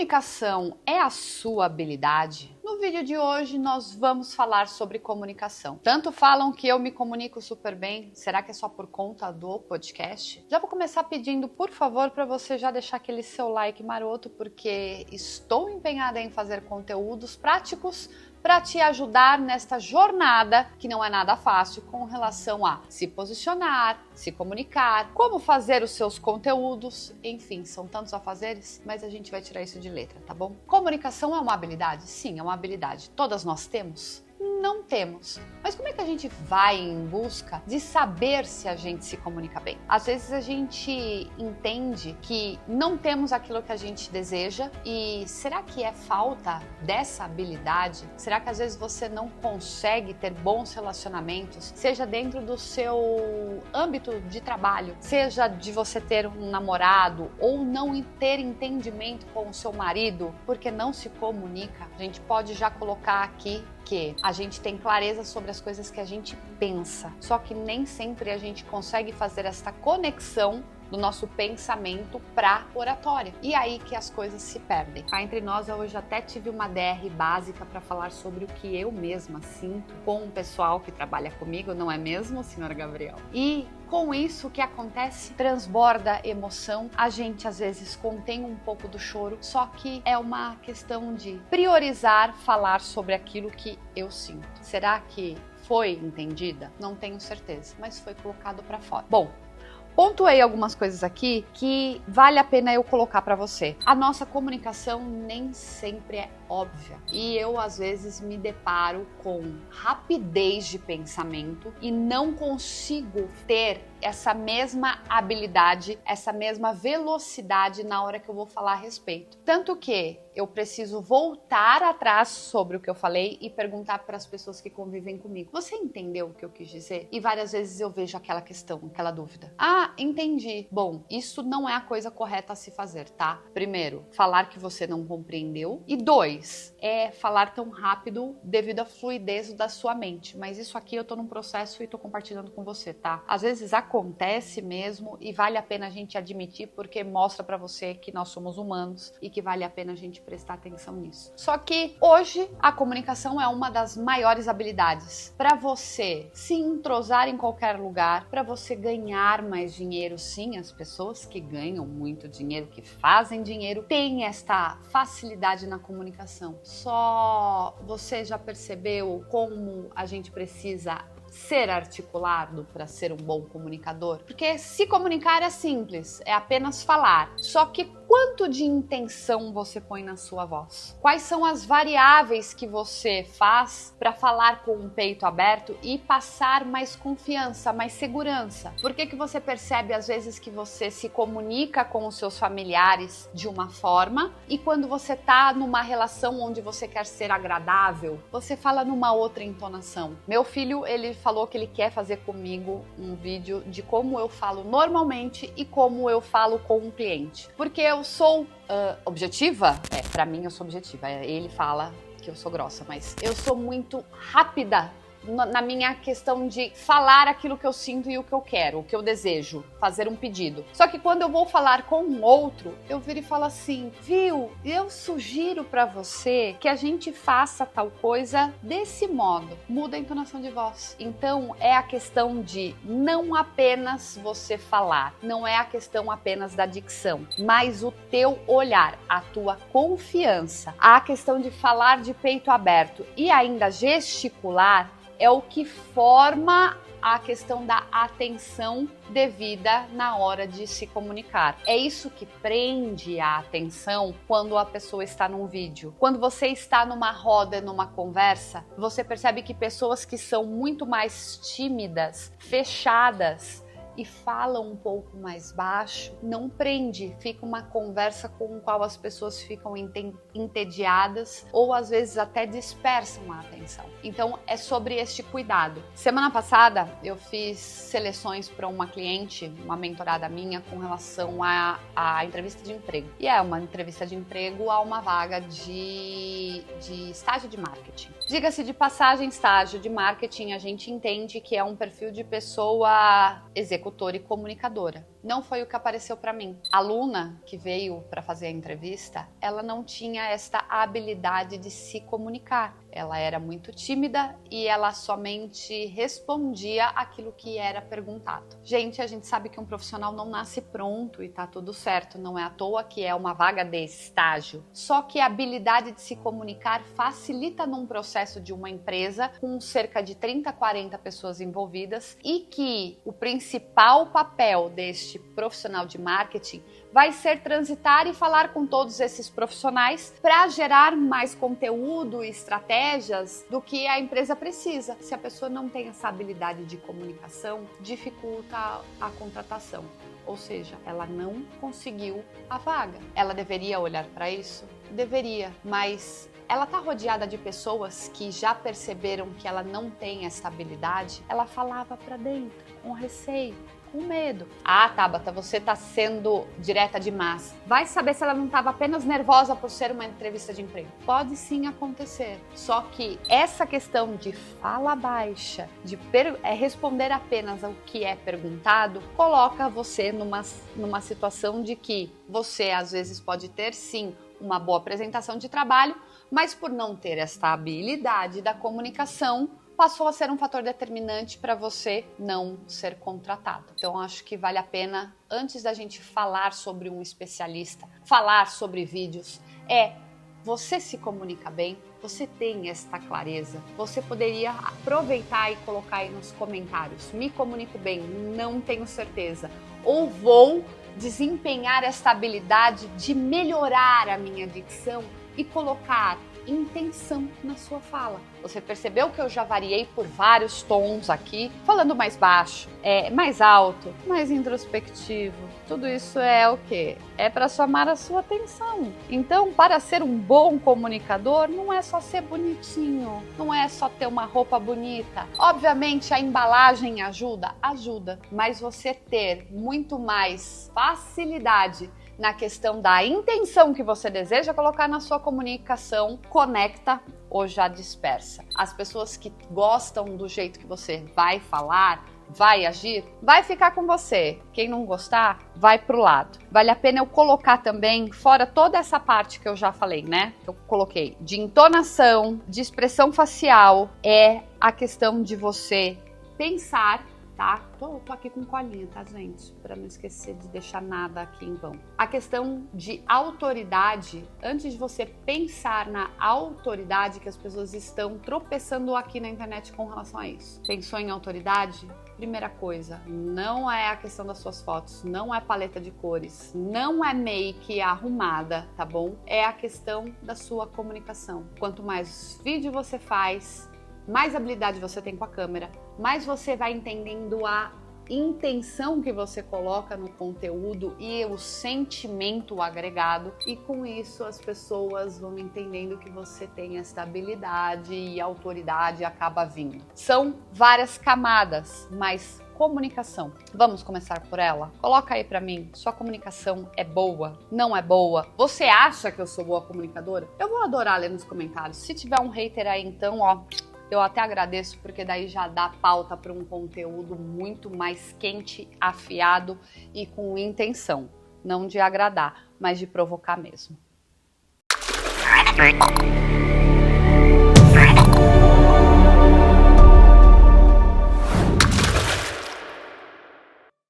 Comunicação é a sua habilidade? No vídeo de hoje nós vamos falar sobre comunicação. Tanto falam que eu me comunico super bem, será que é só por conta do podcast? Já vou começar pedindo, por favor, para você já deixar aquele seu like maroto, porque estou empenhada em fazer conteúdos práticos para te ajudar nesta jornada, que não é nada fácil, com relação a se posicionar, se comunicar, como fazer os seus conteúdos, enfim, são tantos afazeres, mas a gente vai tirar isso de letra, tá bom? Comunicação é uma habilidade? Sim, é uma habilidade. Todas nós temos? Não temos. Mas como é que a gente vai em busca de saber se a gente se comunica bem? Às vezes a gente entende que não temos aquilo que a gente deseja e será que é falta dessa habilidade? Será que às vezes você não consegue ter bons relacionamentos, seja dentro do seu âmbito de trabalho, seja de você ter um namorado ou não ter entendimento com o seu marido porque não se comunica? A gente pode já colocar aqui que a gente tem clareza sobre as coisas que a gente pensa, só que nem sempre a gente consegue fazer esta conexão do nosso pensamento para oratória. E aí que as coisas se perdem. Cá entre nós, eu hoje até tive uma DR básica para falar sobre o que eu mesma sinto com o pessoal que trabalha comigo, não é mesmo, senhora Gabriel? E com isso, o que acontece? Transborda emoção, a gente às vezes contém um pouco do choro, só que é uma questão de priorizar falar sobre aquilo que eu sinto. Será que foi entendida? Não tenho certeza, mas foi colocado para fora. Bom, pontuei algumas coisas aqui que vale a pena eu colocar para você. A nossa comunicação nem sempre é óbvia e eu às vezes me deparo com rapidez de pensamento e não consigo ter essa mesma habilidade, essa mesma velocidade na hora que eu vou falar a respeito. Tanto que eu preciso voltar atrás sobre o que eu falei e perguntar para as pessoas que convivem comigo: você entendeu o que eu quis dizer? E várias vezes eu vejo aquela questão, aquela dúvida. Ah, entendi. Bom, isso não é a coisa correta a se fazer, tá? Primeiro, falar que você não compreendeu. E dois, é falar tão rápido devido à fluidez da sua mente. Mas isso aqui eu tô num processo e tô compartilhando com você, tá? Às vezes acontece mesmo e vale a pena a gente admitir, porque mostra pra você que nós somos humanos e que vale a pena a gente prestar atenção nisso. Só que hoje a comunicação é uma das maiores habilidades para você se entrosar em qualquer lugar, para você ganhar mais dinheiro. Sim, as pessoas que ganham muito dinheiro, que fazem dinheiro, têm esta facilidade na comunicação. Só você já percebeu como a gente precisa ser articulado para ser um bom comunicador? Porque se comunicar é simples, é apenas falar. Só que quanto de intenção você põe na sua voz? Quais são as variáveis que você faz para falar com o peito aberto e passar mais confiança, mais segurança? Por que você percebe às vezes que você se comunica com os seus familiares de uma forma e quando você tá numa relação onde você quer ser agradável, você fala numa outra entonação? Meu filho, ele falou que ele quer fazer comigo um vídeo de como eu falo normalmente e como eu falo com um cliente. Porque eu sou objetiva? Pra mim eu sou objetiva. Ele fala que eu sou grossa, mas eu sou muito rápida na minha questão de falar aquilo que eu sinto e o que eu quero, o que eu desejo, fazer um pedido. Só que quando eu vou falar com um outro, eu viro e falo assim: viu, eu sugiro pra você que a gente faça tal coisa desse modo. Muda a entonação de voz. Então é a questão de não apenas você falar, não é a questão apenas da dicção, mas o teu olhar, a tua confiança, a questão de falar de peito aberto e ainda gesticular é o que forma a questão da atenção devida na hora de se comunicar. É isso que prende a atenção quando a pessoa está num vídeo. Quando você está numa roda, numa conversa, você percebe que pessoas que são muito mais tímidas, fechadas, e falam um pouco mais baixo, não prende, fica uma conversa com a qual as pessoas ficam entediadas ou às vezes até dispersam a atenção. Então é sobre este cuidado. Semana passada eu fiz seleções para uma cliente, uma mentorada minha, com relação à entrevista de emprego. E é uma entrevista de emprego a uma vaga de estágio de marketing. Diga-se de passagem, estágio de marketing a gente entende que é um perfil de pessoa executora e comunicadora. Não foi o que apareceu para mim. A aluna que veio para fazer a entrevista, ela não tinha esta habilidade de se comunicar. Ela era muito tímida e ela somente respondia aquilo que era perguntado. Gente, a gente sabe que um profissional não nasce pronto e tá tudo certo. Não é à toa que é uma vaga de estágio. Só que a habilidade de se comunicar facilita num processo de uma empresa com cerca de 30, 40 pessoas envolvidas e que o principal papel deste profissional de marketing vai ser transitar e falar com todos esses profissionais para gerar mais conteúdo e estratégias do que a empresa precisa. Se a pessoa não tem essa habilidade de comunicação, dificulta a contratação. Ou seja, ela não conseguiu a vaga. Ela deveria olhar para isso? Deveria, mas ela está rodeada de pessoas que já perceberam que ela não tem essa habilidade. Ela falava para dentro, com receio, com medo. Ah, Tabata, você está sendo direta demais. Vai saber se ela não estava apenas nervosa por ser uma entrevista de emprego. Pode sim acontecer. Só que essa questão de fala baixa, de responder apenas ao que é perguntado, coloca você numa situação de que você às vezes pode ter sim uma boa apresentação de trabalho, mas por não ter esta habilidade da comunicação, passou a ser um fator determinante para você não ser contratado. Então, acho que vale a pena, antes da gente falar sobre um especialista, falar sobre vídeos, você se comunica bem, você tem esta clareza, você poderia aproveitar e colocar aí nos comentários, me comunico bem, não tenho certeza, ou vou desempenhar esta habilidade de melhorar a minha dicção e colocar intenção na sua fala. Você percebeu que eu já variei por vários tons aqui, falando mais baixo, mais alto, mais introspectivo. Tudo isso é o quê? É para chamar a sua atenção. Então, para ser um bom comunicador, não é só ser bonitinho, não é só ter uma roupa bonita. Obviamente, a embalagem ajuda, mas você ter muito mais facilidade na questão da intenção que você deseja colocar na sua comunicação, conecta ou já dispersa. As pessoas que gostam do jeito que você vai falar, vai agir, vai ficar com você. Quem não gostar, vai pro lado. Vale a pena eu colocar também, fora toda essa parte que eu já falei, né? Eu coloquei de entonação, de expressão facial, é a questão de você pensar, tá? Tô aqui com colinha, tá, gente? Para não esquecer de deixar nada aqui em vão. A questão de autoridade, antes de você pensar na autoridade, que as pessoas estão tropeçando aqui na internet com relação a isso. Pensou em autoridade? Primeira coisa, não é a questão das suas fotos, não é paleta de cores, não é make arrumada, tá bom? É a questão da sua comunicação. Quanto mais vídeo você faz, mais habilidade você tem com a câmera, mais você vai entendendo a intenção que você coloca no conteúdo e o sentimento agregado, e com isso as pessoas vão entendendo que você tem essa habilidade e a autoridade acaba vindo. São várias camadas, mas comunicação. Vamos começar por ela? Coloca aí pra mim, sua comunicação é boa? Não é boa? Você acha que eu sou boa comunicadora? Eu vou adorar ler nos comentários. Se tiver um hater aí, então, ó, eu até agradeço, porque daí já dá pauta para um conteúdo muito mais quente, afiado e com intenção. Não de agradar, mas de provocar mesmo.